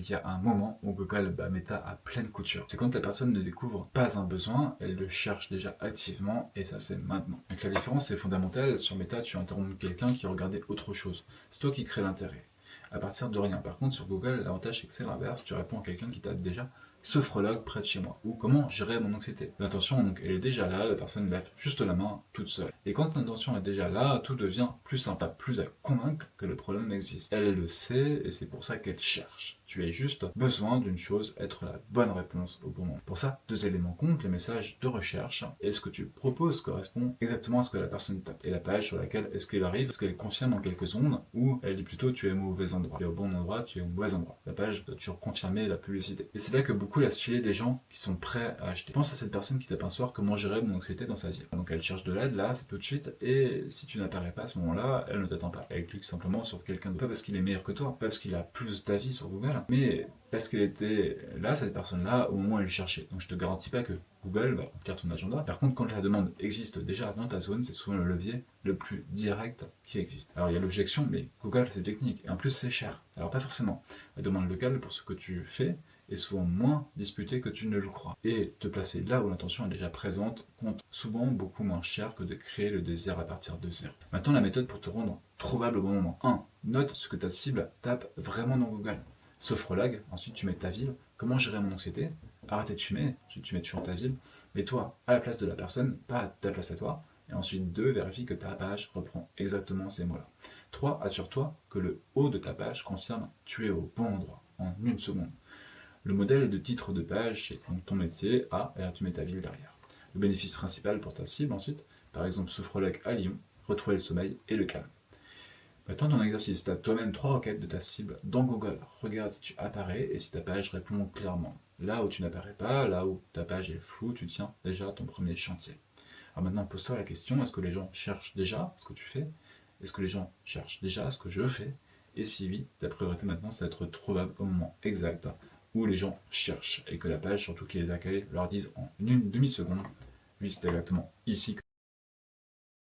qu'il y a un moment où Google bat Meta à pleine couture. C'est quand la personne ne découvre pas un besoin, elle le cherche déjà activement et ça c'est maintenant. Donc la différence est fondamentale. Sur Meta, tu interromps quelqu'un qui regardait autre chose. C'est toi qui crée l'intérêt. À partir de rien. Par contre, sur Google, l'avantage c'est que c'est l'inverse. Tu réponds à quelqu'un qui t'a déjà sophrologue près de chez moi, ou comment gérer mon anxiété. L'intention, donc, elle est déjà là, la personne lève juste la main toute seule. Et quand l'intention est déjà là, tout devient plus sympa, plus à convaincre que le problème existe. Elle le sait, et c'est pour ça qu'elle cherche. Tu as juste besoin d'une chose, être la bonne réponse au bon moment. Pour ça, deux éléments comptent, les messages de recherche, et ce que tu proposes correspond exactement à ce que la personne tape. Et la page sur laquelle est-ce qu'elle arrive, est-ce qu'elle confirme en quelques secondes, ou elle dit plutôt tu es au mauvais endroit. Tu es au bon endroit, tu es au mauvais endroit. La page doit toujours confirmer la publicité. Et c'est là que beaucoup laissent filer des gens qui sont prêts à acheter. Pense à cette personne qui tape un soir comment gérer mon anxiété dans sa vie. Donc elle cherche de l'aide, là, c'est tout de suite, et si tu n'apparais pas à ce moment-là, elle ne t'attend pas. Elle clique simplement sur quelqu'un d'autre. Pas parce qu'il est meilleur que toi, pas parce qu'il a plus d'avis sur Google, mais parce qu'elle était là, cette personne-là, au moment où elle cherchait. Donc je te garantis pas que Google va remplir ton agenda. Par contre, quand la demande existe déjà dans ta zone, c'est souvent le levier le plus direct qui existe. Alors il y a l'objection, mais Google c'est technique, et en plus c'est cher. Alors pas forcément. La demande locale pour ce que tu fais est souvent moins disputée que tu ne le crois. Et te placer là où l'intention est déjà présente compte souvent beaucoup moins cher que de créer le désir à partir de zéro. Maintenant, la méthode pour te rendre trouvable au bon moment. 1. Note ce que ta cible tape vraiment dans Google. Sophrologue, ensuite tu mets ta ville. Comment gérer mon anxiété? Arrêter de fumer, ensuite tu mets toujours ta ville. Mets-toi à la place de la personne, pas à ta place à toi. Et ensuite 2. Vérifie que ta page reprend exactement ces mots-là. 3. Assure-toi que le haut de ta page confirme tu es au bon endroit en une seconde. Le modèle de titre de page, c'est donc ton métier, et là tu mets ta ville derrière. Le bénéfice principal pour ta cible ensuite, par exemple sophrologue à Lyon, retrouver le sommeil et le calme. Maintenant ton exercice, tu as toi-même 3 requêtes de ta cible dans Google. Regarde si tu apparais et si ta page répond clairement. Là où tu n'apparais pas, là où ta page est floue, tu tiens déjà ton premier chantier. Alors maintenant pose-toi la question, est-ce que les gens cherchent déjà ce que tu fais? Est-ce que les gens cherchent déjà ce que je fais? Et si oui, ta priorité maintenant c'est d'être trouvable au moment exact où les gens cherchent et que la page, surtout qui les accueille, leur dise en une demi-seconde, oui c'est exactement ici que